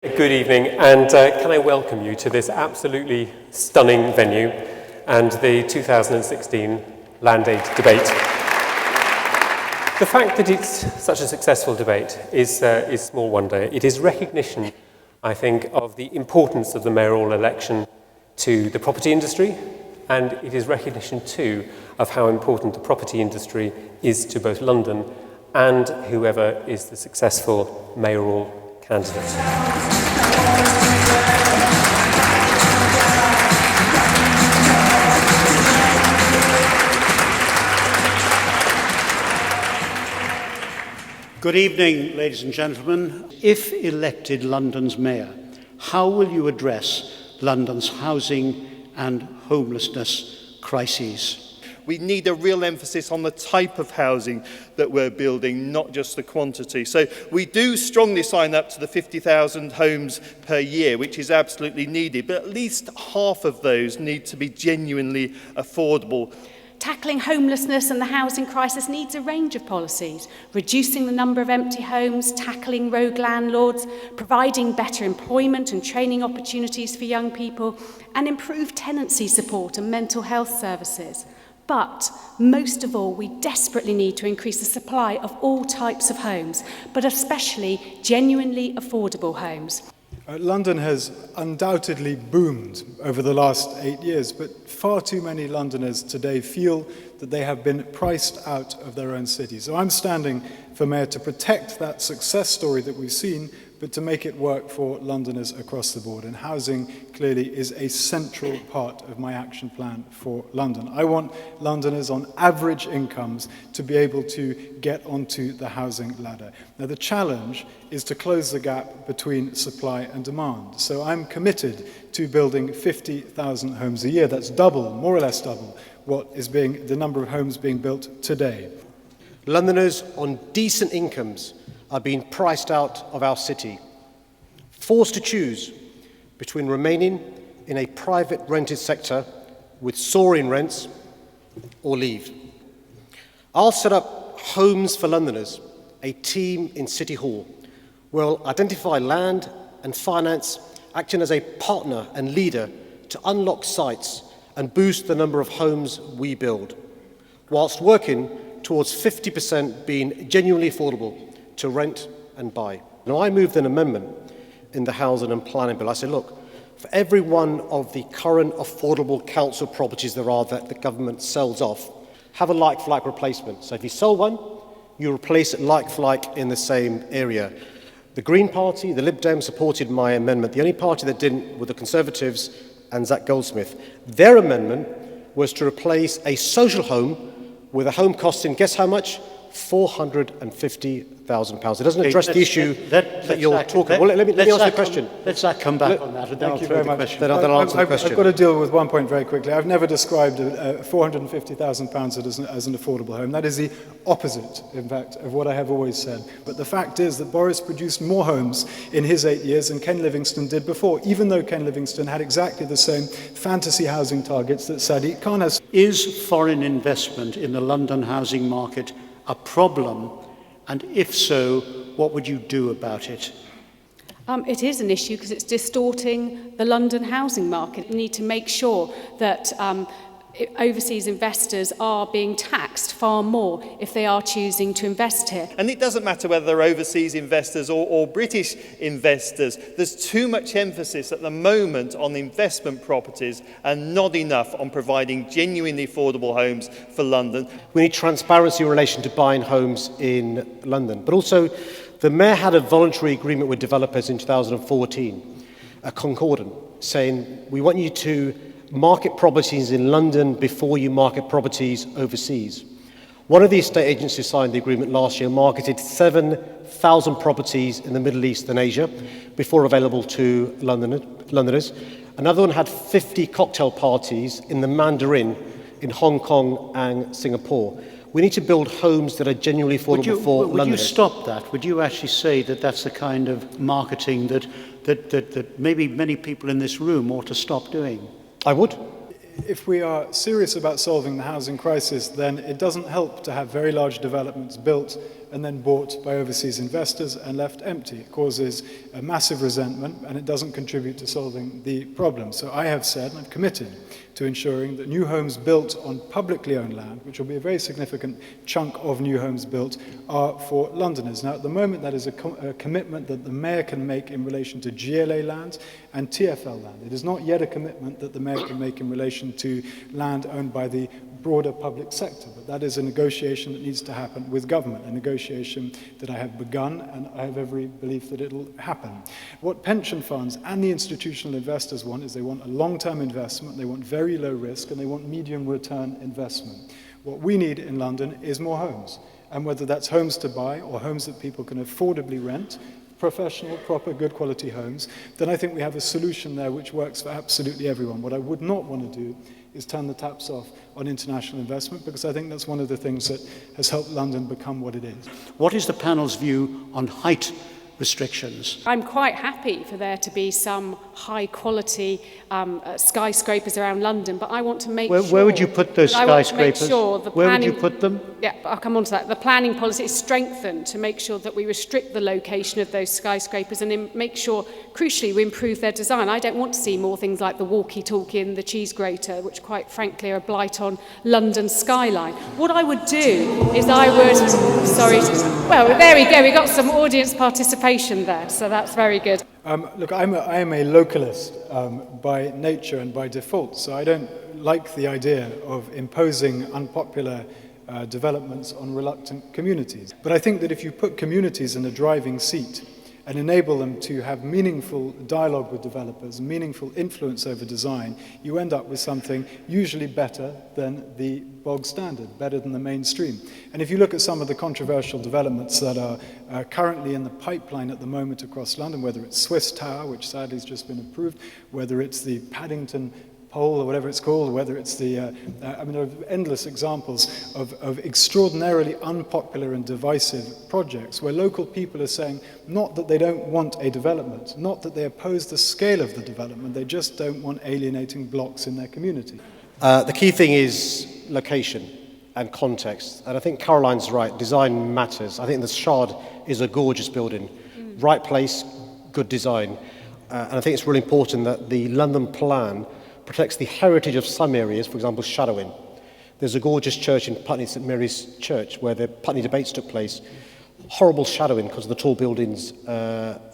Good evening, and can I welcome you to this absolutely stunning venue and the 2016 LandAid debate. The fact that it's such a successful debate is small wonder. It is recognition, I think, of the importance of the mayoral election to the property industry, and it is recognition too of how important the property industry is to both London and whoever is the successful mayoral candidate. Good evening, ladies and gentlemen. If elected London's mayor, how will you address London's housing and homelessness crises? We need a real emphasis on the type of housing that we're building, not just the quantity. So we do strongly sign up to the 50,000 homes per year, which is absolutely needed, but at least half of those need to be genuinely affordable. Tackling homelessness and the housing crisis needs a range of policies, reducing the number of empty homes, tackling rogue landlords, providing better employment and training opportunities for young people, and improved tenancy support and mental health services. But most of all, we desperately need to increase the supply of all types of homes, but especially genuinely affordable homes. London has undoubtedly boomed over the last 8 years, but far too many Londoners today feel that they have been priced out of their own city. So I'm standing for Mayor to protect that success story that we've seen, but to make it work for Londoners across the board. And housing clearly is a central part of my action plan for London. I want Londoners on average incomes to be able to get onto the housing ladder. Now, the challenge is to close the gap between supply and demand. So I'm committed to building 50,000 homes a year. That's double, more or less double, what is the number of homes being built today. Londoners on decent incomes are being priced out of our city, forced to choose between remaining in a private rented sector with soaring rents or leave. I'll set up Homes for Londoners, a team in City Hall, where I'll identify land and finance, acting as a partner and leader to unlock sites and boost the number of homes we build, whilst working towards 50% being genuinely affordable to rent and buy. Now, I moved an amendment in the Housing and Planning Bill. I said, look, for every one of the current affordable council properties there are that the government sells off, have a like-for-like replacement. So if you sell one, you replace it like-for-like in the same area. The Green Party, the Lib Dems supported my amendment. The only party that didn't were the Conservatives and Zach Goldsmith. Their amendment was to replace a social home with a home costing, guess how much? £450,000. It doesn't address the issue that you're talking about. Well, let me ask the question. Let's come back on that, and then I'll throw the question. Then I'll answer the question. I've got to deal with one point very quickly. I've never described £450,000 as an affordable home. That is the opposite, in fact, of what I have always said. But the fact is that Boris produced more homes in his 8 years than Ken Livingstone did before, even though Ken Livingstone had exactly the same fantasy housing targets that Sadiq Khan has. Is foreign investment in the London housing market a problem? And if so, what would you do about it? It is an issue because it's distorting the London housing market. We need to make sure that overseas investors are being taxed far more if they are choosing to invest here. And it doesn't matter whether they're overseas investors or British investors. There's too much emphasis at the moment on investment properties and not enough on providing genuinely affordable homes for London. We need transparency in relation to buying homes in London. But also, the Mayor had a voluntary agreement with developers in 2014, a concordant, saying, we want you to market properties in London before you market properties overseas. One of the estate agents who signed the agreement last year marketed 7,000 properties in the Middle East and Asia before available to Londoners. Another one had 50 cocktail parties in the Mandarin in Hong Kong and Singapore. We need to build homes that are genuinely affordable for Londoners. Would you stop that? Would you actually say that that's the kind of marketing that maybe many people in this room ought to stop doing? I would. If we are serious about solving the housing crisis, then it doesn't help to have very large developments built and then bought by overseas investors and left empty. It causes a massive resentment, and it doesn't contribute to solving the problem. So I have said, and I've committed to ensuring that new homes built on publicly owned land, which will be a very significant chunk of new homes built, are for Londoners. Now, at the moment, that is a commitment that the Mayor can make in relation to GLA land and TfL land. It is not yet a commitment that the Mayor can make in relation to land owned by the broader public sector, but that is a negotiation that needs to happen with government, a negotiation that I have begun, and I have every belief that it'll happen. What pension funds and the institutional investors want is they want a long-term investment, they want very low risk, and they want medium return investment. What we need in London is more homes, and whether that's homes to buy or homes that people can affordably rent, professional, proper, good quality homes, then I think we have a solution there which works for absolutely everyone. What I would not want to do is turn the taps off on international investment, because I think that's one of the things that has helped London become what it is. What is the panel's view on height restrictions? I'm quite happy for there to be some high-quality skyscrapers around London, but I want to make sure... Where would you put those skyscrapers? Where would you put them? Yeah, I'll come on to that. The planning policy is strengthened to make sure that we restrict the location of those skyscrapers and make sure, crucially, we improve their design. I don't want to see more things like the walkie-talkie and the cheese grater, which quite frankly are a blight on London's skyline. What I would do is well, there we go. We got some audience participation there, so that's very good. Look, I am a localist by nature and by default, so I don't like the idea of imposing unpopular developments on reluctant communities. But I think that if you put communities in a driving seat and enable them to have meaningful dialogue with developers, meaningful influence over design, you end up with something usually better than the bog standard, better than the mainstream. And if you look at some of the controversial developments that are currently in the pipeline at the moment across London, whether it's Swiss Tower, which sadly has just been approved, whether it's the Paddington Pole or whatever it's called, whether it's the, there are endless examples of extraordinarily unpopular and divisive projects where local people are saying not that they don't want a development, not that they oppose the scale of the development, they just don't want alienating blocks in their community. The key thing is location and context, and I think Caroline's right, design matters. I think the Shard is a gorgeous building, right place, good design, and I think it's really important that the London plan protects the heritage of some areas, for example, shadowing. There's a gorgeous church in Putney, St Mary's Church, where the Putney debates took place. Horrible shadowing because of the tall buildings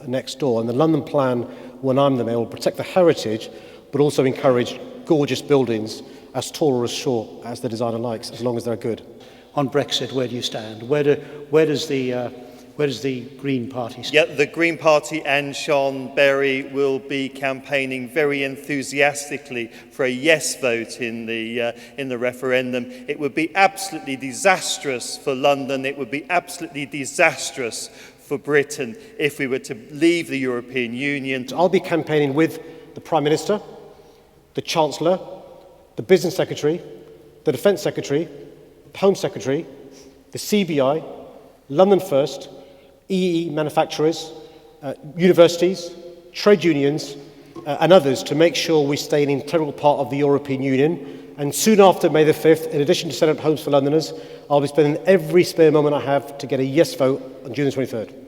next door. And the London plan, when I'm the Mayor, will protect the heritage, but also encourage gorgeous buildings as tall or as short as the designer likes, as long as they're good. On Brexit, where do you stand? Where does the Green Party stand? Yeah, the Green Party and Sean Berry will be campaigning very enthusiastically for a yes vote in the referendum. It would be absolutely disastrous for London. It would be absolutely disastrous for Britain if we were to leave the European Union. I'll be campaigning with the Prime Minister, the Chancellor, the Business Secretary, the Defence Secretary, Home Secretary, the CBI, London First, EE manufacturers, universities, trade unions, and others to make sure we stay an integral part of the European Union. And soon after May the 5th, in addition to setting up homes for Londoners, I'll be spending every spare moment I have to get a yes vote on June the 23rd.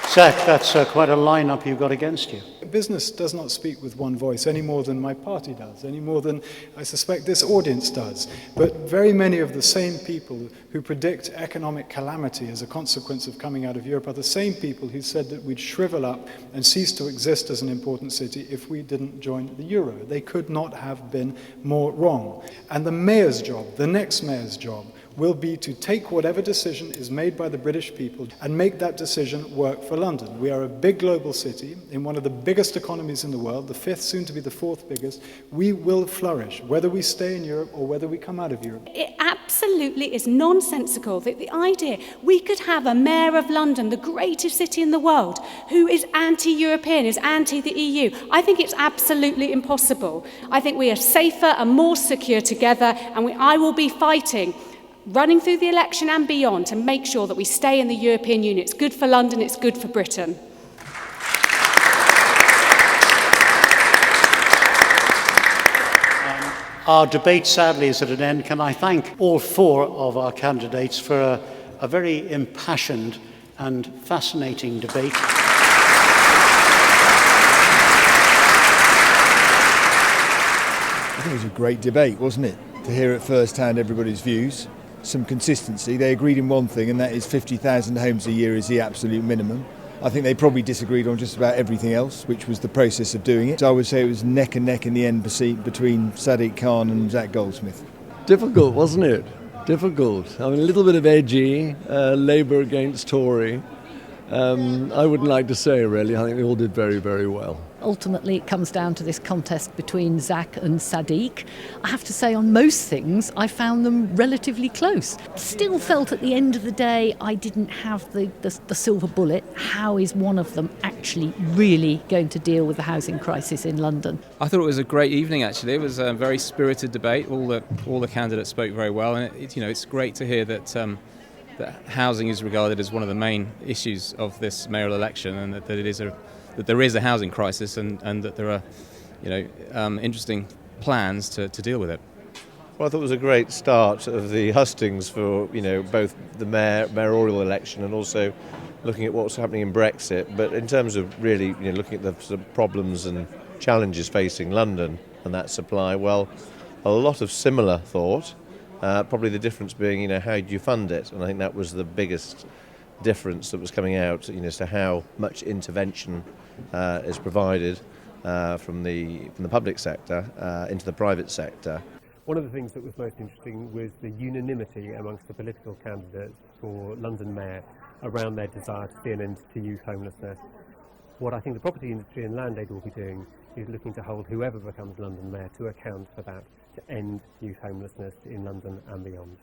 Zach, that's quite a lineup you've got against you. Business does not speak with one voice any more than my party does, any more than I suspect this audience does. But very many of the same people who predict economic calamity as a consequence of coming out of Europe are the same people who said that we'd shrivel up and cease to exist as an important city if we didn't join the euro. They could not have been more wrong. And the mayor's job, the next mayor's job, will be to take whatever decision is made by the British people and make that decision work for London. We are a big global city in one of the biggest economies in the world, the fifth, soon to be the fourth biggest. We will flourish, whether we stay in Europe or whether we come out of Europe. It absolutely is nonsensical that the idea we could have a mayor of London, the greatest city in the world, who is anti-European, is anti the EU. I think it's absolutely impossible. I think we are safer and more secure together, and I will be fighting running through the election and beyond to make sure that we stay in the European Union. It's good for London, it's good for Britain. Our debate, sadly, is at an end. Can I thank all four of our candidates for a very impassioned and fascinating debate. I think it was a great debate, wasn't it? To hear at first hand everybody's views, some consistency. They agreed in one thing, and that is 50,000 homes a year is the absolute minimum. I think they probably disagreed on just about everything else, which was the process of doing it. So I would say it was neck and neck in the end between Sadiq Khan and Zach Goldsmith. Difficult, wasn't it? Difficult. I mean, a little bit of edgy, Labour against Tory. I wouldn't like to say, really. I think they all did very, very well. Ultimately, it comes down to this contest between Zach and Sadiq. I have to say, on most things, I found them relatively close. Still felt at the end of the day, I didn't have the silver bullet. How is one of them actually really going to deal with the housing crisis in London? I thought it was a great evening, actually. It was a very spirited debate. All the candidates spoke very well, and it's great to hear that housing is regarded as one of the main issues of this mayoral election, and that there is a housing crisis, and that there are interesting plans to deal with it. Well, I thought it was a great start of the hustings for both the mayoral election and also looking at what's happening in Brexit. But in terms of really looking at the sort of problems and challenges facing London and that supply, well, a lot of similar thought. Probably the difference being, how do you fund it? And I think that was the biggest difference that was coming out, as to how much intervention is provided from the public sector into the private sector. One of the things that was most interesting was the unanimity amongst the political candidates for London Mayor around their desire to see an end to youth homelessness. What I think the property industry and LandAid will be doing is looking to hold whoever becomes London Mayor to account for that, to end youth homelessness in London and beyond.